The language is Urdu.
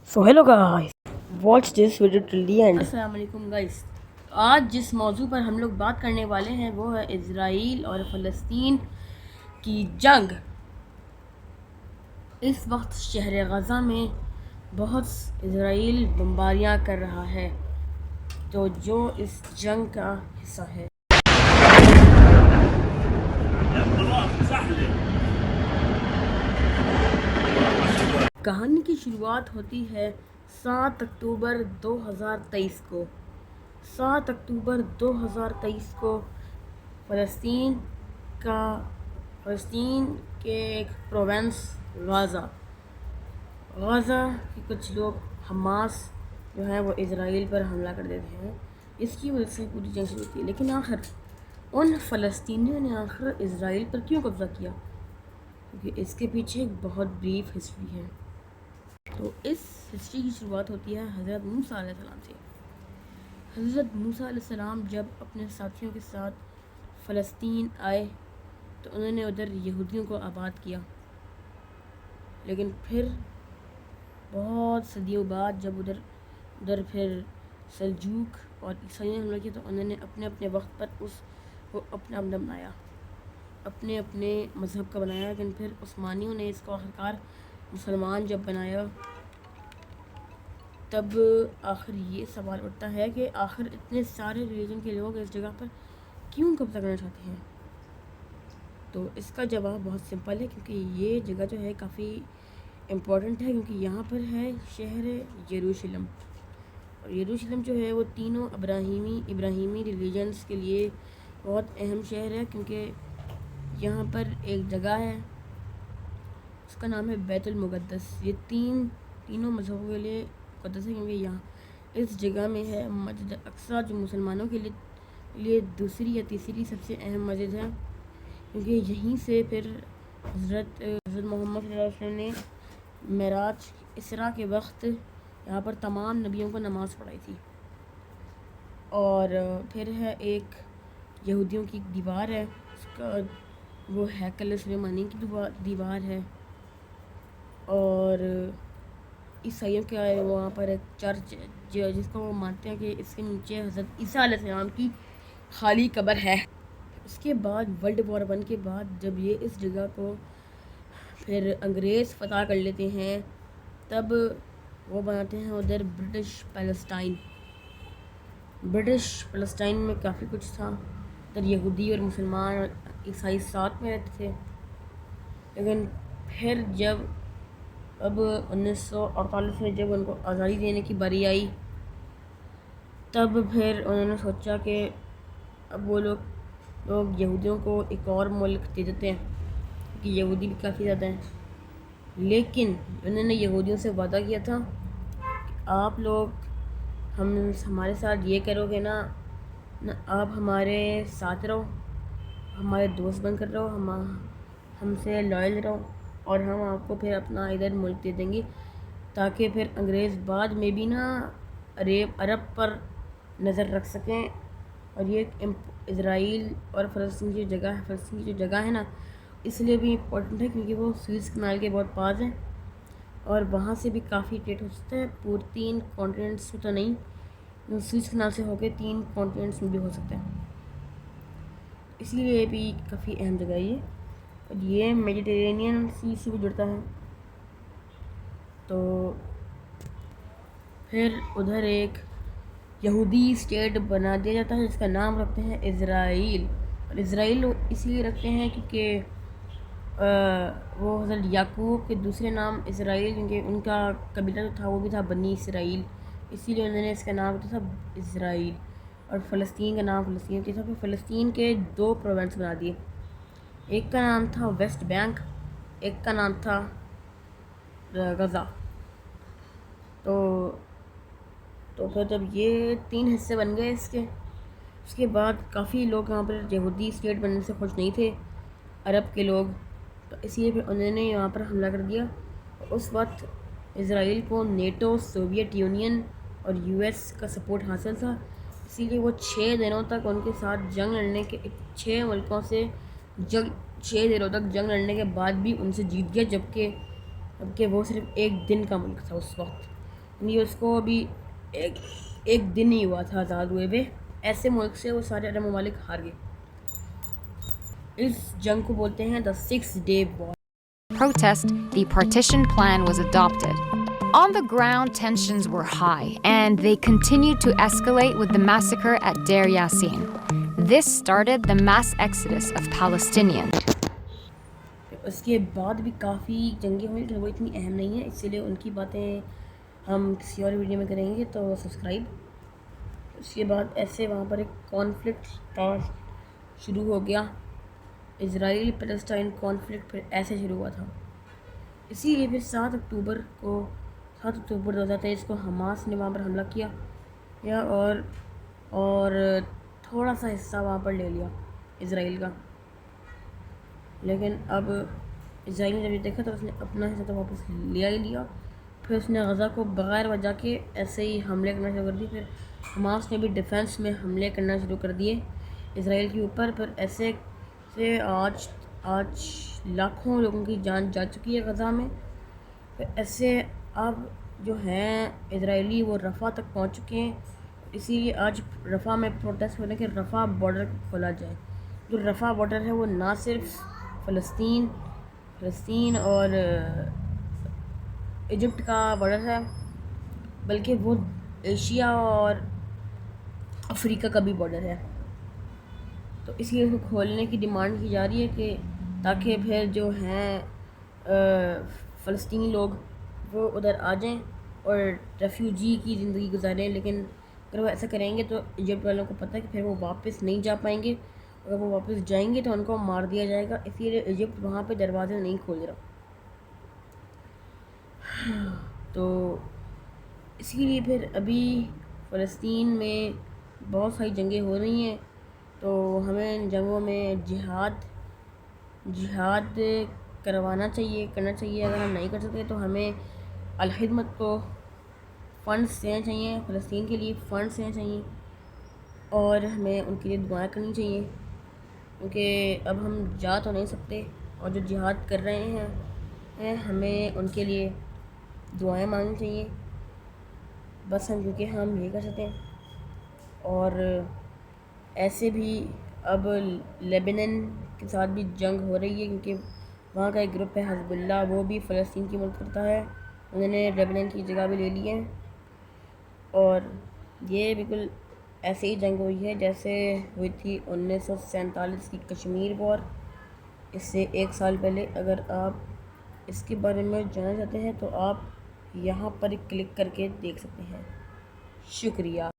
So hello guys, watch this video till the end. السلام علیکم گائز. آج جس موضوع پر ہم لوگ بات کرنے والے ہیں وہ ہے اسرائیل اور فلسطین کی جنگ. اس وقت شہر غزہ میں بہت اسرائیل بمباریاں کر رہا ہے تو جو اس جنگ کا حصہ ہے. کہانی کی شروعات ہوتی ہے 7 اکتوبر 2023 کو. 7 اکتوبر 2023 کو فلسطین کے ایک پروونس غزہ کے کچھ لوگ حماس جو ہے وہ اسرائیل پر حملہ کر دیتے ہیں. اس کی وجہ سے پوری جنگ شروع ہوتی ہے. لیکن آخر ان فلسطینیوں نے اسرائیل پر کیوں قبضہ کیا؟ کیونکہ اس کے پیچھے ایک بہت بریف ہسٹری ہے. تو اس ہسٹری کی شروعات ہوتی ہے حضرت موسیٰ علیہ السلام سے. حضرت موسیٰ علیہ السلام جب اپنے ساتھیوں کے ساتھ فلسطین آئے تو انہوں نے ادھر یہودیوں کو آباد کیا. لیکن پھر بہت صدیوں بعد جب ادھر پھر سلجوق اور عیسائیوں نے حملہ کیا تو انہوں نے اپنے اپنے وقت پر اس کو اپنا بنایا، اپنے مذہب کا بنایا. لیکن پھر عثمانیوں نے اس کو آخرکار مسلمان جب بنایا تب آخر یہ سوال اٹھتا ہے کہ آخر اتنے سارے ریلیجن کے لوگ اس جگہ پر کیوں قبضہ کرنا چاہتے ہیں؟ تو اس کا جواب بہت سمپل ہے، کیونکہ یہ جگہ جو ہے کافی امپورٹنٹ ہے. کیونکہ یہاں پر ہے شہر یروشلم، اور یروشلم جو ہے وہ تینوں ابراہیمی ریلیجنس کے لیے بہت اہم شہر ہے. کیونکہ یہاں پر ایک جگہ ہے اس کا نام ہے بیت المقدس. یہ تینوں مذہبوں کے لیے مقدس ہے، کیونکہ یہاں اس جگہ میں ہے مسجد اقصیٰ جو مسلمانوں کے لیے دوسری یا تیسری سب سے اہم مسجد ہے. کیونکہ یہیں سے پھر حضرت محمد صلی اللہ علیہ وسلم نے معراج اسراء کے وقت یہاں پر تمام نبیوں کو نماز پڑھائی تھی. اور پھر ہے ایک یہودیوں کی دیوار ہے، اس کا وہ ہیکل سلیمانی کی دیوار ہے. اور عیسائیوں کا وہاں پر ایک چرچ ہے جس کو وہ مانتے ہیں کہ اس کے نیچے حضرت عیسیٰ علیہ السلام کی خالی قبر ہے. اس کے بعد ورلڈ وار 1 کے بعد جب یہ اس جگہ کو پھر انگریز فتح کر لیتے ہیں تب وہ بناتے ہیں ادھر برٹش پیلسٹائن میں کافی کچھ تھا. ادھر یہودی اور مسلمان اور عیسائی ساتھ میں رہتے تھے. لیکن پھر جب اب 1948 میں جب ان کو آزادی دینے کی باری آئی تب پھر انہوں نے سوچا کہ اب وہ لوگ یہودیوں کو ایک اور ملک دے دیتے ہیں، کیونکہ یہودی بھی کافی زیادہ ہیں. لیکن انہوں نے یہودیوں سے وعدہ کیا تھا کہ آپ لوگ ہمارے ساتھ یہ کرو گے نا آپ ہمارے ساتھ رہو، ہمارے دوست بن کر رہو، ہم سے لائل رہو، اور ہم آپ کو پھر اپنا ادھر ملک دے دیں گے تاکہ پھر انگریز بعد میں بھی نا عرب پر نظر رکھ سکیں. اور یہ اسرائیل اور فلسطین کی جو جگہ ہے نا اس لیے بھی امپورٹنٹ ہے کیونکہ وہ سوئز کنال کے بہت پاس ہیں اور وہاں سے بھی کافی ٹریڈ ہو سکتا ہے. پورے 3 کانٹیننٹس میں تو نہیں، سوئز کنال سے ہو کے 3 کانٹیننٹس میں بھی ہو سکتا ہے. اس لیے یہ بھی کافی اہم جگہ ہے یہ. اور یہ میڈیٹرینین سی سے بھی جڑتا ہے. تو پھر ادھر ایک یہودی اسٹیٹ بنا دیا جاتا ہے جس کا نام رکھتے ہیں اسرائیل. اور اسرائیل اس لیے رکھتے ہیں کیونکہ وہ حضرت یعقوب کے دوسرے نام اسرائیل، کیونکہ ان کا قبیلہ جو تھا وہ بھی تھا بنی اسرائیل، اسی لیے انہوں نے اس کا نام رکھا تھا اسرائیل. اور فلسطین کا نام فلسطین تھا. پھر فلسطین کے 2 پروونس بنا دیے، ایک کا نام تھا ویسٹ بینک، ایک کا نام تھا غزہ. تو پھر جب یہ 3 حصے بن گئے اس کے بعد کافی لوگ یہاں پر یہودی اسٹیٹ بننے سے خوش نہیں تھے، عرب کے لوگ، تو اس لیے پھر انہوں نے یہاں پر حملہ کر دیا. اس وقت اسرائیل کو نیٹو، سوویت یونین اور US کا سپورٹ حاصل تھا. اسی لیے وہ 6 دنوں تک ان کے ساتھ جنگ لڑنے کے 6 ملکوں سے 6 دنوں تک جنگ لڑنے کے بعد بھی ان سے جیت گیا، جبکہ وہ صرف 1 دن کا ملک تھا اس وقت. یہ اس کو ابھی ایک دن ہی ہوا تھا آزاد ہوئے ہوئے. ایسے ملک سے وہ سارے عرب ممالک ہار گئے. اس جنگ کو بولتے ہیں the 6-day war. Protest, the partition plan was adopted. On the ground, tensions were high, and they continued to escalate with the massacre at Deir Yassin. This started the mass exodus of Palestinians. اس کے بعد بھی کافی جنگیں ہوئی لیکن وہ اتنی اہم نہیں ہیں, اسی لیے ان کی باتیں ہم کسی اور ویڈیو میں کریں گے, تو سبسکرائب. اس کے بعد ایسے وہاں پر ایک کانفلکٹ شروع ہو گیا, اسرائیل پیلسٹائن کانفلکٹ پھر ایسے شروع ہوا تھا. اسی لیے پھر 7 اکتوبر 2023 کو حماس نے وہاں پر حملہ کیا اور تھوڑا سا حصہ وہاں پر لے لیا اسرائیل کا. لیکن اب اسرائیل نے جب یہ دیکھا تو اس نے اپنا حصہ تو واپس لیا. پھر اس نے غزہ کو بغیر وجہ کے ایسے ہی حملے کرنا شروع کر دی. پھر حماس نے بھی ڈیفینس میں حملے کرنا شروع کر دیے اسرائیل کے اوپر. پھر ایسے سے آج لاکھوں لوگوں کی جان جا چکی ہے غزہ میں. پھر ایسے اب جو ہیں اسرائیلی وہ رفح تک پہنچ چکے ہیں. اسی لیے آج رفح میں پروٹیسٹ ہو رہے ہیں کہ رفح بارڈر کھولا جائے. جو رفح بارڈر ہے وہ نہ صرف فلسطین اور ایجپٹ کا بارڈر ہے, بلکہ وہ ایشیا اور افریقہ کا بھی بارڈر ہے. تو اس لیے اس کو کھولنے کی ڈیمانڈ کی جا رہی ہے کہ تاکہ پھر جو ہیں فلسطینی لوگ وہ ادھر آ جائیں اور ریفیوجی کی زندگی گزاریں. لیکن اگر وہ ایسا کریں گے تو ایجپٹ والوں کو پتہ ہے کہ پھر وہ واپس نہیں جا پائیں گے. اگر وہ واپس جائیں گے تو ان کو مار دیا جائے گا. اسی لیے ایجپٹ وہاں پہ دروازے نہیں کھول رہا. تو اسی لیے پھر ابھی فلسطین میں بہت ساری جنگیں ہو رہی ہیں. تو ہمیں ان جنگوں میں جہاد کرنا چاہیے. اگر ہم نہیں کر سکتے تو ہمیں الخدمت کو فنڈس دینے چاہیے, فلسطین کے لیے فنڈس دینے چاہیے, اور ہمیں ان کے لیے دعائیں کرنی چاہیے. کیونکہ اب ہم جا تو نہیں سکتے, اور جو جہاد کر رہے ہیں ہمیں ان کے لیے دعائیں مانگنی چاہیے. بس کیونکہ ہم یہی کر سکتے ہیں. اور ایسے بھی اب لیبنن کے ساتھ بھی جنگ ہو رہی ہے, کیونکہ وہاں کا ایک گروپ ہے حزب اللہ, وہ بھی فلسطین کی مدد کرتا ہے. انہوں نے لیبنن کی جگہ بھی لے لی ہے. اور یہ بالکل ایسے ہی جنگ ہوئی ہے جیسے ہوئی تھی 1947 کی کشمیر وار, اس سے 1 سال پہلے. اگر آپ اس کے بارے میں جاننا چاہتے ہیں تو آپ یہاں پر کلک کر کے دیکھ سکتے ہیں. شکریہ.